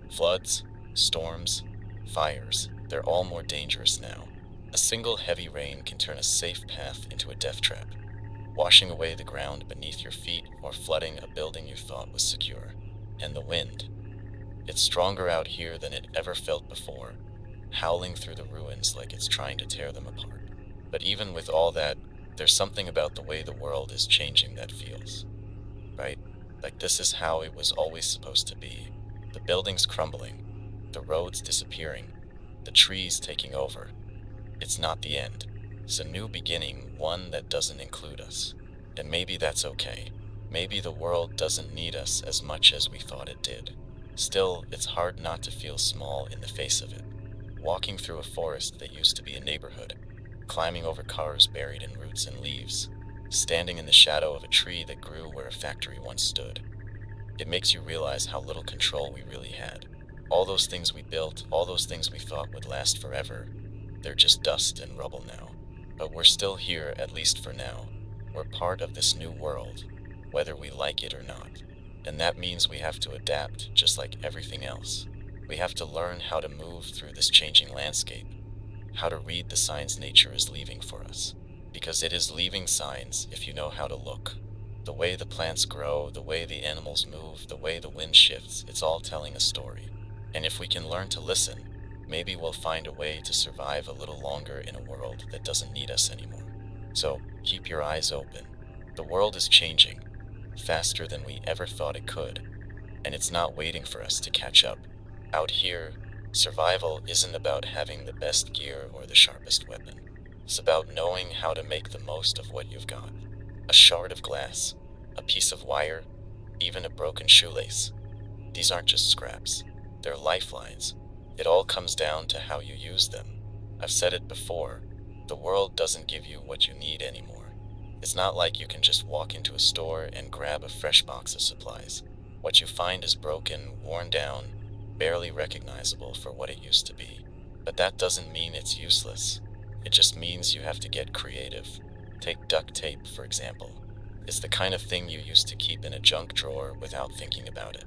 Floods, storms, fires, they're all more dangerous now. A single heavy rain can turn a safe path into a death trap, washing away the ground beneath your feet or flooding a building you thought was secure. And the wind. It's stronger out here than it ever felt before, howling through the ruins like it's trying to tear them apart. But even with all that, there's something about the way the world is changing that feels, right? Like this is how it was always supposed to be. The buildings crumbling, the roads disappearing, the trees taking over. It's not the end. It's a new beginning, one that doesn't include us. And maybe that's okay. Maybe the world doesn't need us as much as we thought it did. Still, it's hard not to feel small in the face of it. Walking through a forest that used to be a neighborhood, climbing over cars buried in roots and leaves, standing in the shadow of a tree that grew where a factory once stood. It makes you realize how little control we really had. All those things we built, all those things we thought would last forever, they're just dust and rubble now. But we're still here, at least for now. We're part of this new world, whether we like it or not. And that means we have to adapt, just like everything else. We have to learn how to move through this changing landscape, how to read the signs nature is leaving for us. because it is leaving signs if you know how to look. The way the plants grow, the way the animals move, the way the wind shifts, it's all telling a story. And if we can learn to listen, maybe we'll find a way to survive a little longer in a world that doesn't need us anymore. So keep your eyes open. The world is changing faster than we ever thought it could, and it's not waiting for us to catch up. Out here, survival isn't about having the best gear or the sharpest weapon. It's about knowing how to make the most of what you've got. A shard of glass, a piece of wire, even a broken shoelace. These aren't just scraps, they're lifelines. It all comes down to how you use them. I've said it before, the world doesn't give you what you need anymore. It's not like you can just walk into a store and grab a fresh box of supplies. What you find is broken, worn down, barely recognizable for what it used to be. But that doesn't mean it's useless. It just means you have to get creative. Take duct tape, for example. It's the kind of thing you used to keep in a junk drawer without thinking about it.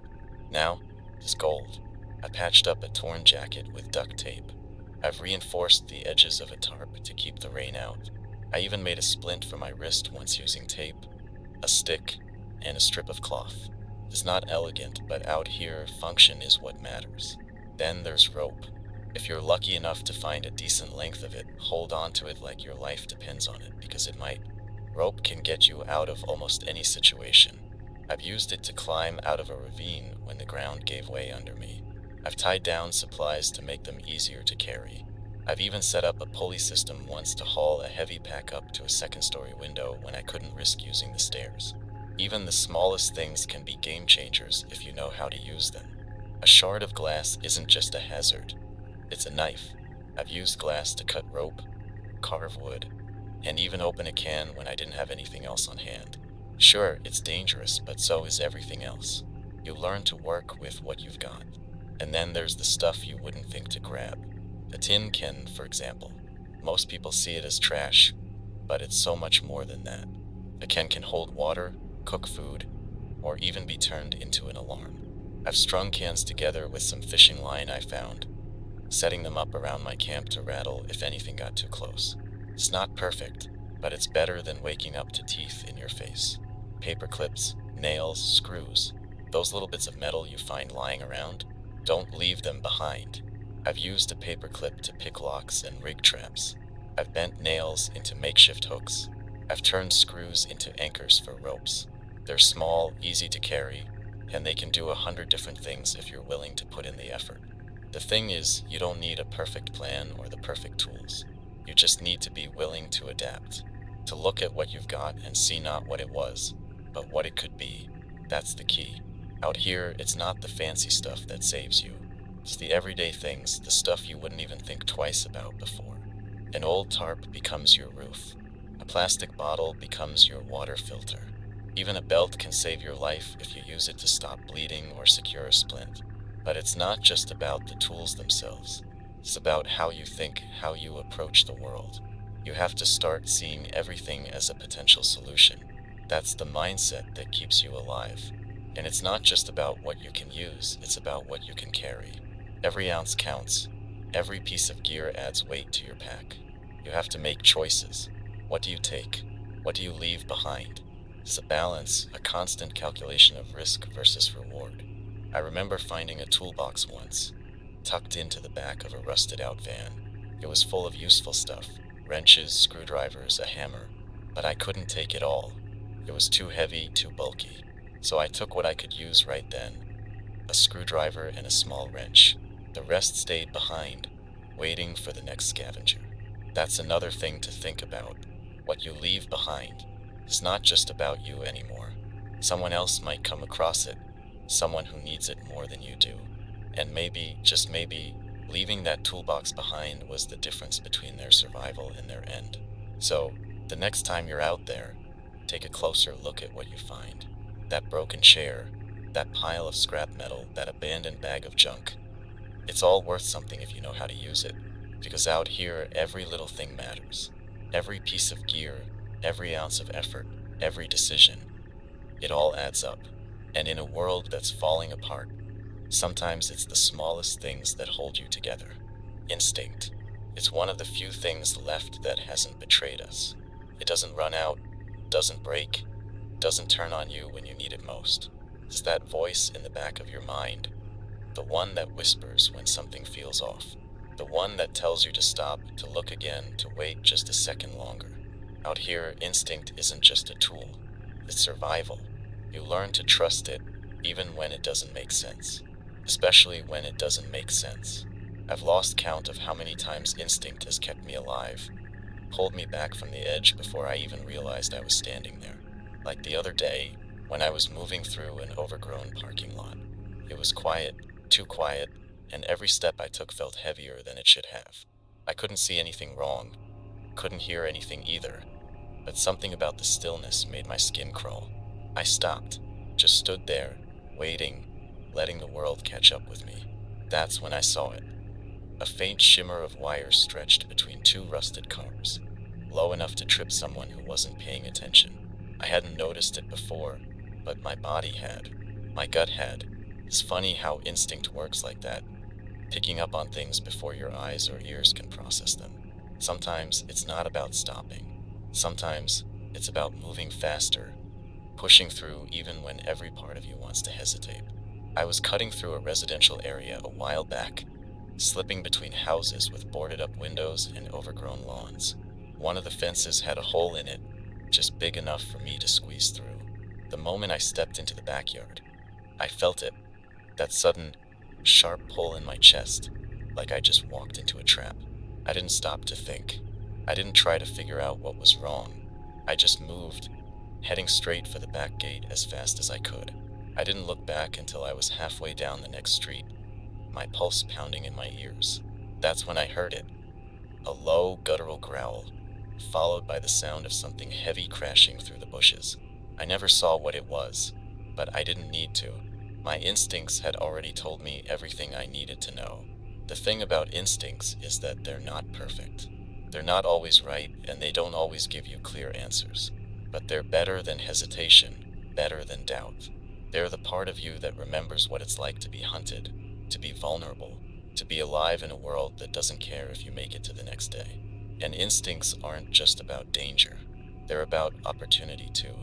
Now, it's gold. I patched up a torn jacket with duct tape. I've reinforced the edges of a tarp to keep the rain out. I even made a splint for my wrist once using tape, a stick, and a strip of cloth. It's not elegant, but out here, function is what matters. Then there's rope. If you're lucky enough to find a decent length of it, hold on to it like your life depends on it, because it might. Rope can get you out of almost any situation. I've used it to climb out of a ravine when the ground gave way under me. I've tied down supplies to make them easier to carry. I've even set up a pulley system once to haul a heavy pack up to a second-story window when I couldn't risk using the stairs. Even the smallest things can be game changers if you know how to use them. A shard of glass isn't just a hazard, it's a knife. I've used glass to cut rope, carve wood, and even open a can when I didn't have anything else on hand. Sure, it's dangerous, but so is everything else. You learn to work with what you've got. And then there's the stuff you wouldn't think to grab. A tin can, for example. Most people see it as trash, but it's so much more than that. A can hold water, cook food, or even be turned into an alarm. I've strung cans together with some fishing line I found, setting them up around my camp to rattle if anything got too close. It's not perfect, but it's better than waking up to teeth in your face. Paper clips, nails, screws, those little bits of metal you find lying around, don't leave them behind. I've used a paper clip to pick locks and rig traps. I've bent nails into makeshift hooks. I've turned screws into anchors for ropes. They're small, easy to carry, and they can do 100 different things if you're willing to put in the effort. The thing is, you don't need a perfect plan or the perfect tools. You just need to be willing to adapt, to look at what you've got and see not what it was, but what it could be. That's the key. Out here, it's not the fancy stuff that saves you. It's the everyday things, the stuff you wouldn't even think twice about before. An old tarp becomes your roof. A plastic bottle becomes your water filter. Even a belt can save your life if you use it to stop bleeding or secure a splint. But it's not just about the tools themselves. It's about how you think, how you approach the world. You have to start seeing everything as a potential solution. That's the mindset that keeps you alive. And it's not just about what you can use, it's about what you can carry. Every ounce counts. Every piece of gear adds weight to your pack. You have to make choices. What do you take? What do you leave behind? It's a balance, a constant calculation of risk versus reward. I remember finding a toolbox once, tucked into the back of a rusted-out van. It was full of useful stuff, wrenches, screwdrivers, a hammer, but I couldn't take it all. It was too heavy, too bulky. So I took what I could use right then, a screwdriver and a small wrench. The rest stayed behind, waiting for the next scavenger. That's another thing to think about. What you leave behind is not just about you anymore. Someone else might come across it, someone who needs it more than you do. And maybe, just maybe, leaving that toolbox behind was the difference between their survival and their end. So, the next time you're out there, take a closer look at what you find. That broken chair, that pile of scrap metal, that abandoned bag of junk. It's all worth something if you know how to use it. Because out here, every little thing matters. Every piece of gear, every ounce of effort, every decision. It all adds up. And in a world that's falling apart, sometimes it's the smallest things that hold you together. Instinct. It's one of the few things left that hasn't betrayed us. It doesn't run out, doesn't break, doesn't turn on you when you need it most. It's that voice in the back of your mind, the one that whispers when something feels off, the one that tells you to stop, to look again, to wait just a second longer. Out here, instinct isn't just a tool, it's survival. You learn to trust it even when it doesn't make sense, especially when it doesn't make sense. I've lost count of how many times instinct has kept me alive, pulled me back from the edge before I even realized I was standing there. Like the other day, when I was moving through an overgrown parking lot. It was quiet, too quiet, and every step I took felt heavier than it should have. I couldn't see anything wrong, couldn't hear anything either, but something about the stillness made my skin crawl. I stopped, just stood there, waiting, letting the world catch up with me. That's when I saw it. A faint shimmer of wires stretched between two rusted cars, low enough to trip someone who wasn't paying attention. I hadn't noticed it before, but my body had. My gut had. It's funny how instinct works like that, picking up on things before your eyes or ears can process them. Sometimes it's not about stopping. Sometimes it's about moving faster, pushing through even when every part of you wants to hesitate. I was cutting through a residential area a while back, slipping between houses with boarded up windows and overgrown lawns. One of the fences had a hole in it, just big enough for me to squeeze through. The moment I stepped into the backyard, I felt it, that sudden, sharp pull in my chest, like I just walked into a trap. I didn't stop to think. I didn't try to figure out what was wrong. I just moved, heading straight for the back gate as fast as I could. I didn't look back until I was halfway down the next street, my pulse pounding in my ears. That's when I heard it, a low, guttural growl, followed by the sound of something heavy crashing through the bushes. I never saw what it was, but I didn't need to. My instincts had already told me everything I needed to know. The thing about instincts is that they're not perfect. They're not always right, and they don't always give you clear answers. But they're better than hesitation, better than doubt. They're the part of you that remembers what it's like to be hunted, to be vulnerable, to be alive in a world that doesn't care if you make it to the next day. And instincts aren't just about danger. They're about opportunity too.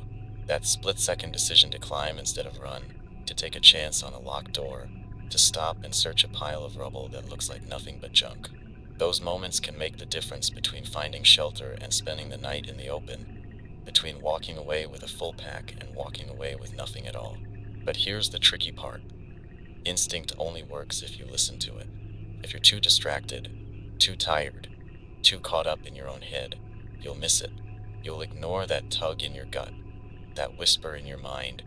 That split-second decision to climb instead of run, to take a chance on a locked door, to stop and search a pile of rubble that looks like nothing but junk. Those moments can make the difference between finding shelter and spending the night in the open, between walking away with a full pack and walking away with nothing at all. But here's the tricky part. Instinct only works if you listen to it. If you're too distracted, too tired, too caught up in your own head, you'll miss it. You'll ignore that tug in your gut, that whisper in your mind,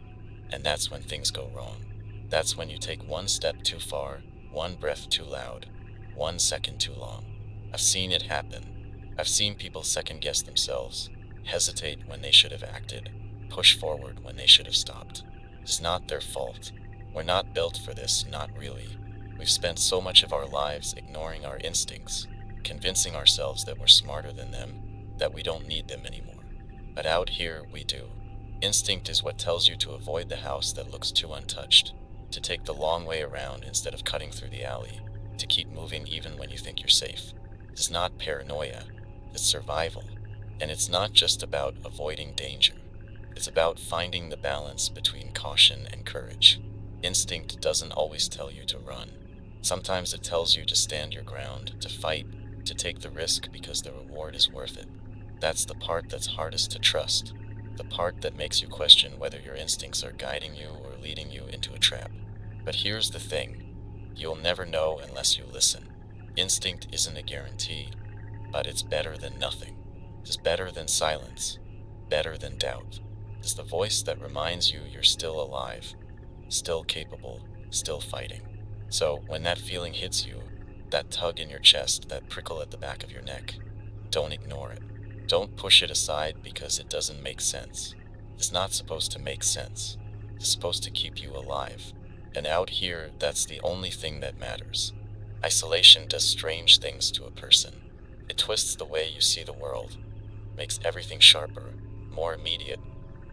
and that's when things go wrong. That's when you take one step too far, one breath too loud, 1 second too long. I've seen it happen. I've seen people second guess themselves, hesitate when they should have acted, push forward when they should have stopped. It's not their fault. We're not built for this, not really. We've spent so much of our lives ignoring our instincts, convincing ourselves that we're smarter than them, that we don't need them anymore. But out here, we do. Instinct is what tells you to avoid the house that looks too untouched, to take the long way around instead of cutting through the alley, to keep moving even when you think you're safe. It's not paranoia, it's survival. And it's not just about avoiding danger. It's about finding the balance between caution and courage. Instinct doesn't always tell you to run. Sometimes it tells you to stand your ground, to fight, to take the risk because the reward is worth it. That's the part that's hardest to trust, the part that makes you question whether your instincts are guiding you or leading you into a trap. But here's the thing, you'll never know unless you listen. Instinct isn't a guarantee, but it's better than nothing. It's better than silence, better than doubt. It's the voice that reminds you you're still alive, still capable, still fighting. So when that feeling hits you, that tug in your chest, that prickle at the back of your neck, don't ignore it. Don't push it aside because it doesn't make sense. It's not supposed to make sense. It's supposed to keep you alive. And out here, that's the only thing that matters. Isolation does strange things to a person. It twists the way you see the world, makes everything sharper, more immediate,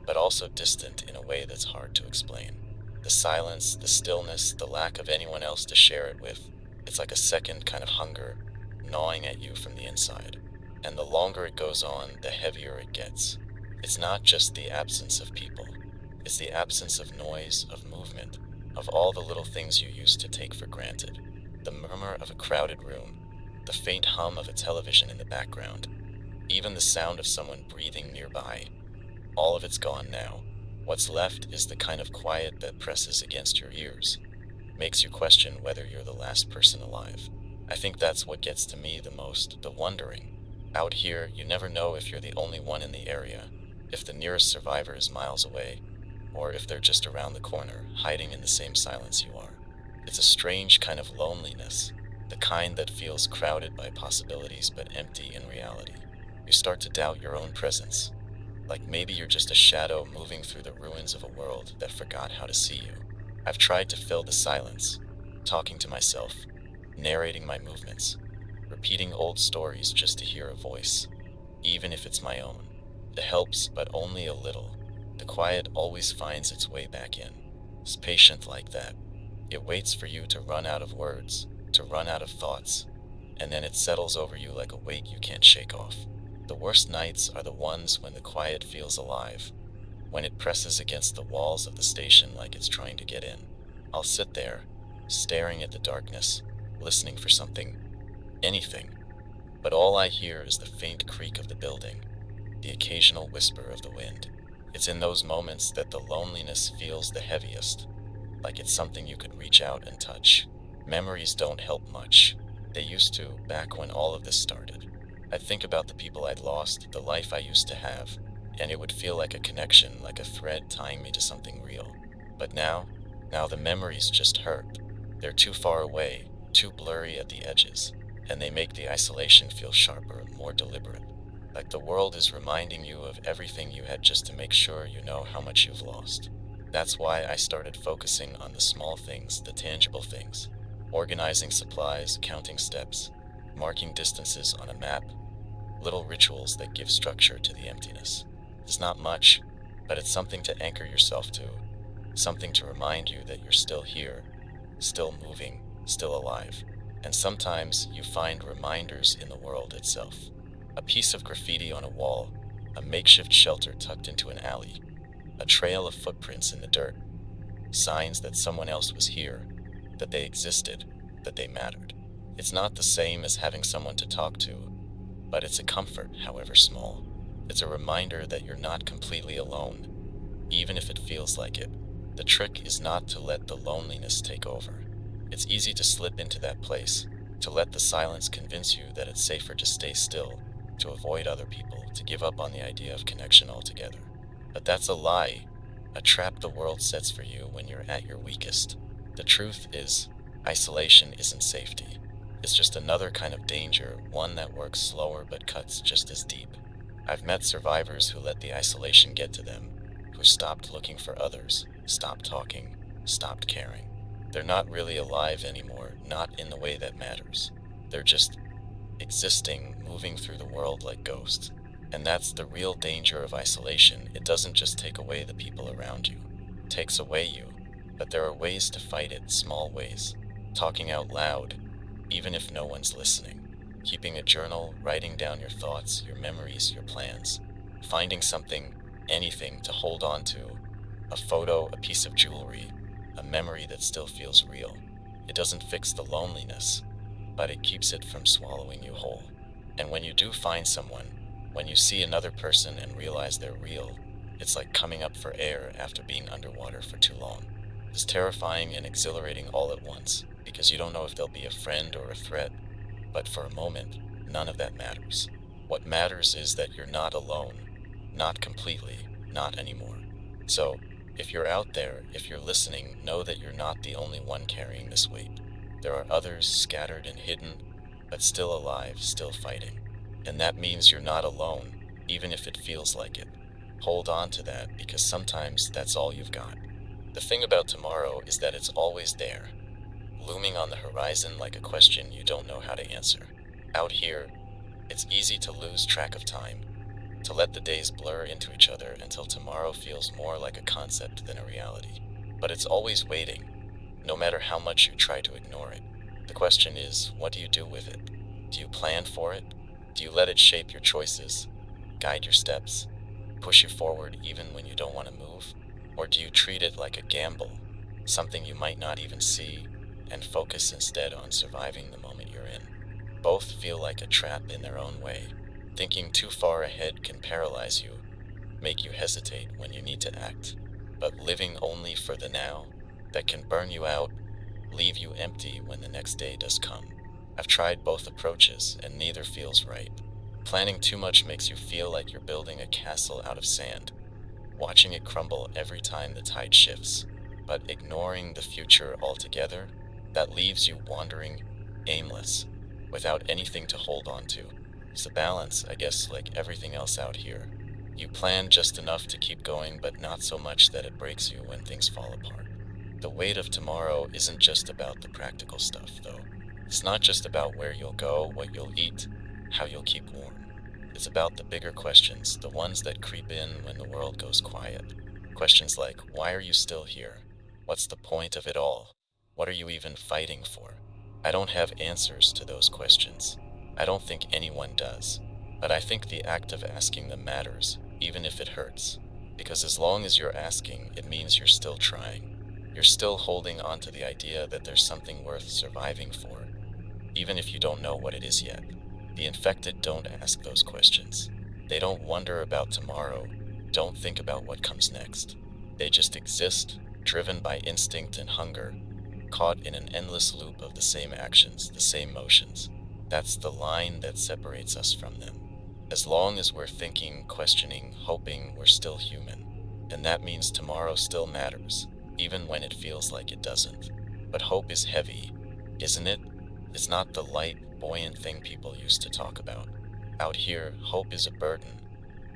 but also distant in a way that's hard to explain. The silence, the stillness, the lack of anyone else to share it with, it's like a second kind of hunger gnawing at you from the inside. And the longer it goes on, the heavier it gets. It's not just the absence of people, it's the absence of noise, of movement, of all the little things you used to take for granted. The murmur of a crowded room, the faint hum of a television in the background, even the sound of someone breathing nearby. All of it's gone now. What's left is the kind of quiet that presses against your ears, makes you question whether you're the last person alive. I think that's what gets to me the most, the wondering. Out here, you never know if you're the only one in the area, if the nearest survivor is miles away, or if they're just around the corner, hiding in the same silence you are. It's a strange kind of loneliness, the kind that feels crowded by possibilities but empty in reality. You start to doubt your own presence, like maybe you're just a shadow moving through the ruins of a world that forgot how to see you. I've tried to fill the silence, talking to myself, narrating my movements, repeating old stories just to hear a voice, even if it's my own. It helps, but only a little. The quiet always finds its way back in. It's patient like that. It waits for you to run out of words, to run out of thoughts, and then it settles over you like a weight you can't shake off. The worst nights are the ones when the quiet feels alive, when it presses against the walls of the station like it's trying to get in. I'll sit there, staring at the darkness, listening for something, anything, but all I hear is the faint creak of the building, the occasional whisper of the wind. It's in those moments that the loneliness feels the heaviest, like it's something you could reach out and touch. Memories don't help much. They used to, back when all of this started. I'd think about the people I'd lost, the life I used to have, and it would feel like a connection, like a thread tying me to something real. But now the memories just hurt. They're too far away, too blurry at the edges, and they make the isolation feel sharper, more deliberate. Like the world is reminding you of everything you had just to make sure you know how much you've lost. That's why I started focusing on the small things, the tangible things. Organizing supplies, counting steps, marking distances on a map, little rituals that give structure to the emptiness. It's not much, but it's something to anchor yourself to, something to remind you that you're still here, still moving, still alive. And sometimes you find reminders in the world itself. A piece of graffiti on a wall, a makeshift shelter tucked into an alley, a trail of footprints in the dirt, signs that someone else was here, that they existed, that they mattered. It's not the same as having someone to talk to, but it's a comfort, however small. It's a reminder that you're not completely alone, even if it feels like it. The trick is not to let the loneliness take over. It's easy to slip into that place, to let the silence convince you that it's safer to stay still, to avoid other people, to give up on the idea of connection altogether. But that's a lie, a trap the world sets for you when you're at your weakest. The truth is, isolation isn't safety. It's just another kind of danger, one that works slower but cuts just as deep. I've met survivors who let the isolation get to them, who stopped looking for others, stopped talking, stopped caring. They're not really alive anymore, not in the way that matters. They're just existing, moving through the world like ghosts. And that's the real danger of isolation. It doesn't just take away the people around you. It takes away you. But there are ways to fight it, small ways. Talking out loud, even if no one's listening. Keeping a journal, writing down your thoughts, your memories, your plans. Finding something, anything to hold on to. A photo, a piece of jewelry, a memory that still feels real. It doesn't fix the loneliness, but it keeps it from swallowing you whole. And when you do find someone, when you see another person and realize they're real, it's like coming up for air after being underwater for too long. It's terrifying and exhilarating all at once, because you don't know if they'll be a friend or a threat, but for a moment, none of that matters. What matters is that you're not alone, not completely, not anymore. So, if you're out there, if you're listening, know that you're not the only one carrying this weight. There are others scattered and hidden, but still alive, still fighting. And that means you're not alone, even if it feels like it. Hold on to that, because sometimes that's all you've got. The thing about tomorrow is that it's always there, looming on the horizon like a question you don't know how to answer. Out here, it's easy to lose track of time, to let the days blur into each other until tomorrow feels more like a concept than a reality. But it's always waiting, no matter how much you try to ignore it. The question is, what do you do with it? Do you plan for it? Do you let it shape your choices, guide your steps, push you forward even when you don't want to move? Or do you treat it like a gamble, something you might not even see, and focus instead on surviving the moment you're in? Both feel like a trap in their own way. Thinking too far ahead can paralyze you, make you hesitate when you need to act. But living only for the now, that can burn you out, leave you empty when the next day does come. I've tried both approaches, and neither feels right. Planning too much makes you feel like you're building a castle out of sand, watching it crumble every time the tide shifts. But ignoring the future altogether, that leaves you wandering, aimless, without anything to hold on to. It's a balance, I guess, like everything else out here. You plan just enough to keep going, but not so much that it breaks you when things fall apart. The weight of tomorrow isn't just about the practical stuff, though. It's not just about where you'll go, what you'll eat, how you'll keep warm. It's about the bigger questions, the ones that creep in when the world goes quiet. Questions like, why are you still here? What's the point of it all? What are you even fighting for? I don't have answers to those questions. I don't think anyone does. But I think the act of asking them matters, even if it hurts. Because as long as you're asking, it means you're still trying. You're still holding on to the idea that there's something worth surviving for, even if you don't know what it is yet. The infected don't ask those questions. They don't wonder about tomorrow, don't think about what comes next. They just exist, driven by instinct and hunger, caught in an endless loop of the same actions, the same motions. That's the line that separates us from them. As long as we're thinking, questioning, hoping, we're still human. And that means tomorrow still matters, even when it feels like it doesn't. But hope is heavy, isn't it? It's not the light, buoyant thing people used to talk about. Out here, hope is a burden,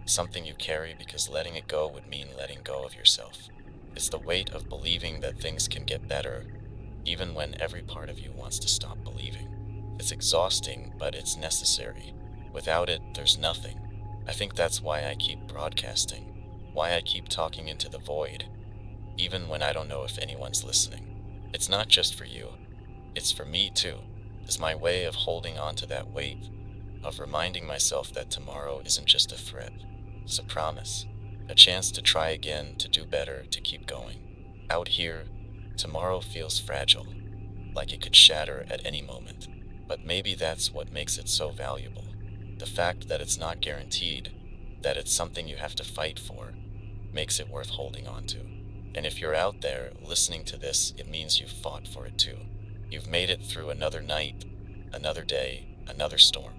something you carry because letting it go would mean letting go of yourself. It's the weight of believing that things can get better, even when every part of you wants to stop believing. It's exhausting, but it's necessary. Without it, there's nothing. I think that's why I keep broadcasting, why I keep talking into the void, even when I don't know if anyone's listening. It's not just for you, it's for me too. It's my way of holding on to that weight, of reminding myself that tomorrow isn't just a threat, it's a promise, a chance to try again, to do better, to keep going. Out here, tomorrow feels fragile, like it could shatter at any moment. But maybe that's what makes it so valuable. The fact that it's not guaranteed, that it's something you have to fight for, makes it worth holding on to. And if you're out there listening to this, it means you've fought for it too. You've made it through another night, another day, another storm.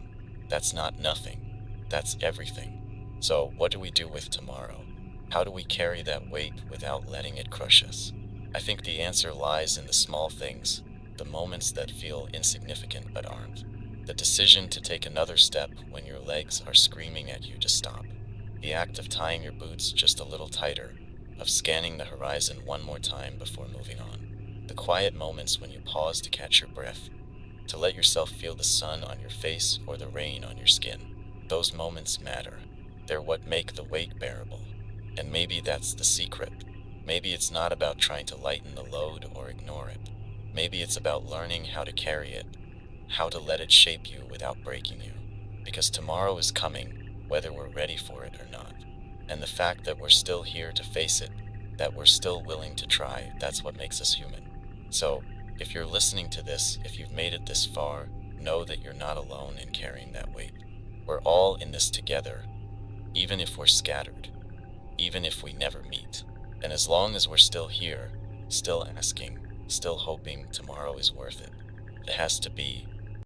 That's not nothing. That's everything. So what do we do with tomorrow? How do we carry that weight without letting it crush us? I think the answer lies in the small things, the moments that feel insignificant but aren't. The decision to take another step when your legs are screaming at you to stop. The act of tying your boots just a little tighter, of scanning the horizon one more time before moving on. The quiet moments when you pause to catch your breath, to let yourself feel the sun on your face or the rain on your skin. Those moments matter. They're what make the weight bearable. And maybe that's the secret. Maybe it's not about trying to lighten the load or ignore it. Maybe it's about learning how to carry it, how to let it shape you without breaking you. Because tomorrow is coming, whether we're ready for it or not. And the fact that we're still here to face it, that we're still willing to try, that's what makes us human. So, if you're listening to this, if you've made it this far, know that you're not alone in carrying that weight. We're all in this together, even if we're scattered, even if we never meet. And as long as we're still here, still asking, still hoping tomorrow is worth it, it has to be,